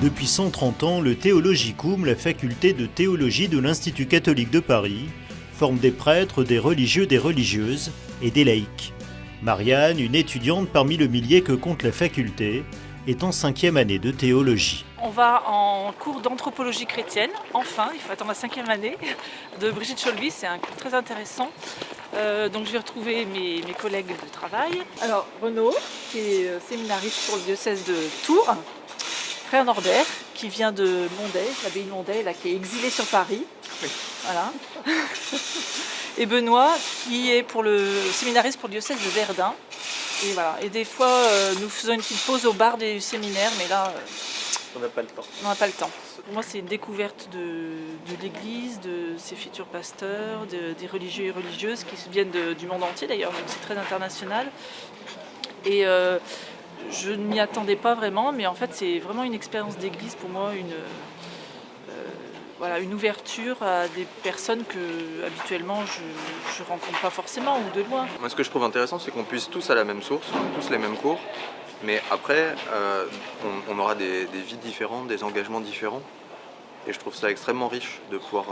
Depuis 130 ans, le Theologicum, la faculté de théologie de l'Institut catholique de Paris, forme des prêtres, des religieux, des religieuses et des laïcs. Marianne, une étudiante parmi le millier que compte la faculté, est en 5e année de théologie. On va en cours d'anthropologie chrétienne, enfin, il faut attendre la 5e année, de Brigitte Cholby, c'est un cours très intéressant. Donc je vais retrouver mes collègues de travail. Alors Renaud, qui est séminariste pour le diocèse de Tours, frère Norbert, qui vient de Monday, l'abbaye de Monday, là, qui est exilé sur Paris. Oui. Voilà. Et Benoît, qui est pour le séminariste pour le diocèse de Verdun. Et voilà. Et des fois, nous faisons une petite pause au bar du séminaire, mais là, on n'a pas le temps. On n'a pas le temps. Pour moi, c'est une découverte de l'Église, de ses futurs pasteurs, des religieux et religieuses qui viennent du monde entier d'ailleurs, donc c'est très international. Et je ne m'y attendais pas vraiment, mais en fait, c'est vraiment une expérience d'Église pour moi, une ouverture à des personnes que habituellement je ne rencontre pas forcément ou de loin. Moi, ce que je trouve intéressant, c'est qu'on puisse tous à la même source, tous les mêmes cours, mais après, on aura des vies différentes, des engagements différents, et je trouve ça extrêmement riche de pouvoir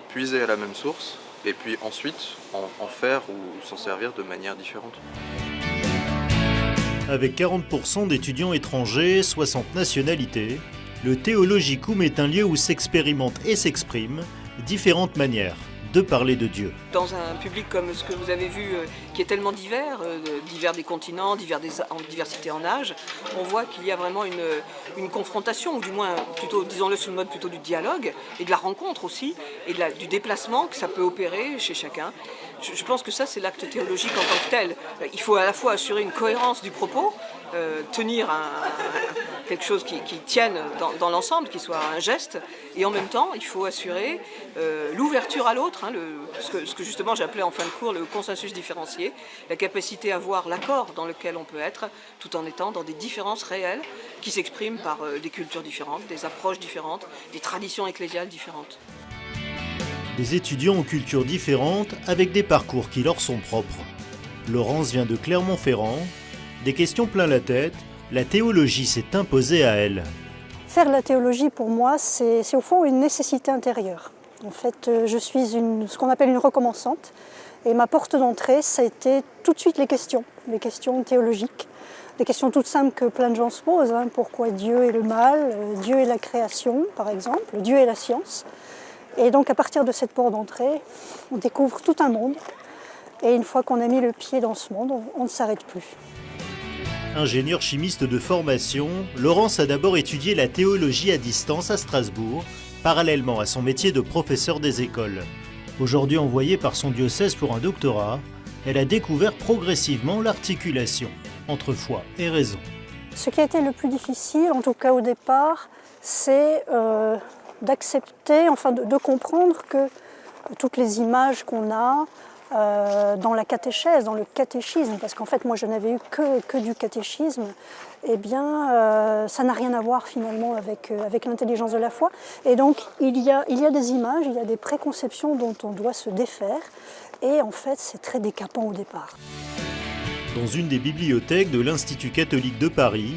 puiser à la même source, et puis ensuite en faire ou s'en servir de manière différente. Avec 40% d'étudiants étrangers, 60 nationalités, le Theologicum est un lieu où s'expérimentent et s'expriment différentes manières de parler de Dieu. Dans un public comme ce que vous avez vu, qui est tellement divers, divers des continents, diversité en âge, on voit qu'il y a vraiment une confrontation, ou du moins, plutôt, disons-le sous le mode plutôt du dialogue, et de la rencontre aussi, et du déplacement que ça peut opérer chez chacun. Je pense que ça, c'est l'acte théologique en tant que tel. Il faut à la fois assurer une cohérence du propos, tenir quelque chose qui tienne dans l'ensemble, qui soit un geste, et en même temps, il faut assurer l'ouverture à l'autre, ce que justement j'appelais en fin de cours le consensus différencié, la capacité à voir l'accord dans lequel on peut être, tout en étant dans des différences réelles qui s'expriment par des cultures différentes, des approches différentes, des traditions ecclésiales différentes. Des étudiants aux cultures différentes avec des parcours qui leur sont propres. Laurence vient de Clermont-Ferrand. Des questions plein la tête, la théologie s'est imposée à elle. Faire de la théologie, pour moi, c'est au fond une nécessité intérieure. En fait, je suis ce qu'on appelle une recommençante. Et ma porte d'entrée, ça a été tout de suite les questions théologiques. Des questions toutes simples que plein de gens se posent. Pourquoi Dieu est le mal, Dieu est la création, par exemple, Dieu est la science. Et donc, à partir de cette porte d'entrée, on découvre tout un monde. Et une fois qu'on a mis le pied dans ce monde, on ne s'arrête plus. Ingénieure chimiste de formation, Laurence a d'abord étudié la théologie à distance à Strasbourg, parallèlement à son métier de professeur des écoles. Aujourd'hui envoyée par son diocèse pour un doctorat, elle a découvert progressivement l'articulation entre foi et raison. Ce qui a été le plus difficile, en tout cas au départ, c'est d'accepter, de comprendre que toutes les images qu'on a dans la catéchèse, dans le catéchisme, parce qu'en fait moi je n'avais eu que du catéchisme, eh bien ça n'a rien à voir finalement avec l'intelligence de la foi. Et donc il y a des images, il y a des préconceptions dont on doit se défaire, et en fait c'est très décapant au départ. Dans une des bibliothèques de l'Institut catholique de Paris,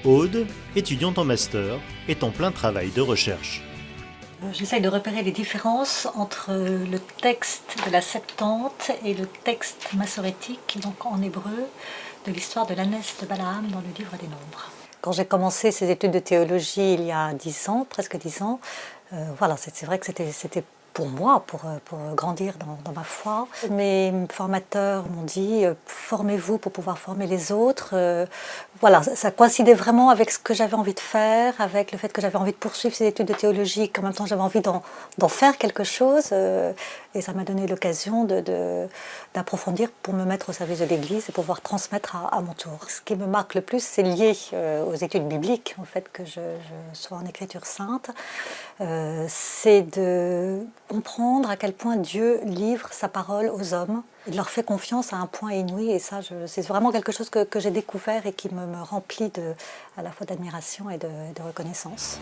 Aude, étudiante en master, est en plein travail de recherche. J'essaye de repérer les différences entre le texte de la Septante et le texte massorétique, donc en hébreu, de l'histoire de l'ânesse de Balaam dans le livre des Nombres. Quand j'ai commencé ces études de théologie il y a 10 ans, presque 10 ans, c'est vrai que c'était pour moi, pour grandir dans ma foi. Mes formateurs m'ont dit « formez-vous pour pouvoir former les autres ». Ça coïncidait vraiment avec ce que j'avais envie de faire, avec le fait que j'avais envie de poursuivre ces études de théologie, qu'en même temps j'avais envie d'en faire quelque chose. Et ça m'a donné l'occasion d'approfondir pour me mettre au service de l'Église et pouvoir transmettre à mon tour. Ce qui me marque le plus, c'est lié aux études bibliques, au fait que je sois en écriture sainte. C'est de comprendre à quel point Dieu livre sa parole aux hommes. Il leur fait confiance à un point inouï, et ça, c'est vraiment quelque chose que j'ai découvert et qui me remplit à la fois d'admiration et de reconnaissance.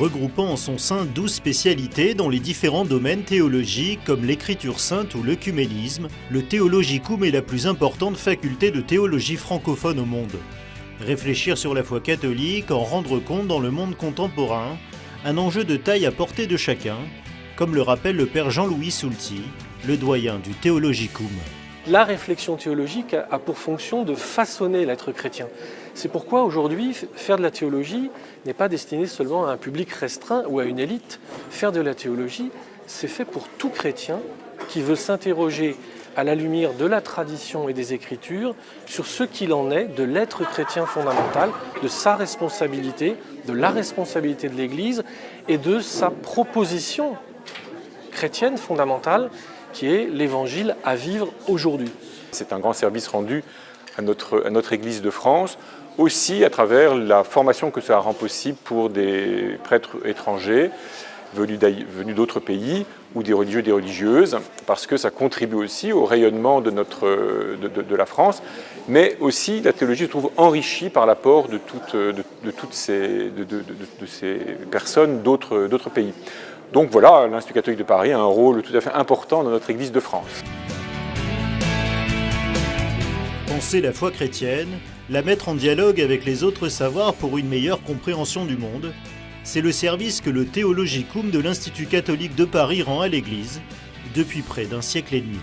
Regroupant en son sein 12 spécialités dans les différents domaines théologiques comme l'écriture sainte ou l'œcuménisme, le Theologicum est la plus importante faculté de théologie francophone au monde. Réfléchir sur la foi catholique, en rendre compte dans le monde contemporain, un enjeu de taille à portée de chacun, comme le rappelle le père Jean-Louis Soulty, le doyen du Theologicum. La réflexion théologique a pour fonction de façonner l'être chrétien. C'est pourquoi aujourd'hui, faire de la théologie n'est pas destiné seulement à un public restreint ou à une élite. Faire de la théologie, c'est fait pour tout chrétien qui veut s'interroger à la lumière de la tradition et des Écritures sur ce qu'il en est de l'être chrétien fondamental, de sa responsabilité, de la responsabilité de l'Église et de sa proposition chrétienne fondamentale qui est l'Évangile à vivre aujourd'hui. C'est un grand service rendu à notre Église de France, aussi à travers la formation que ça rend possible pour des prêtres étrangers venus d'autres pays ou des religieux et des religieuses, parce que ça contribue aussi au rayonnement de la France, mais aussi la théologie se trouve enrichie par l'apport de toutes ces personnes d'autres pays. Donc voilà, l'Institut catholique de Paris a un rôle tout à fait important dans notre Église de France. Penser la foi chrétienne, la mettre en dialogue avec les autres savoirs pour une meilleure compréhension du monde, c'est le service que le Theologicum de l'Institut catholique de Paris rend à l'Église depuis près d'un siècle et demi.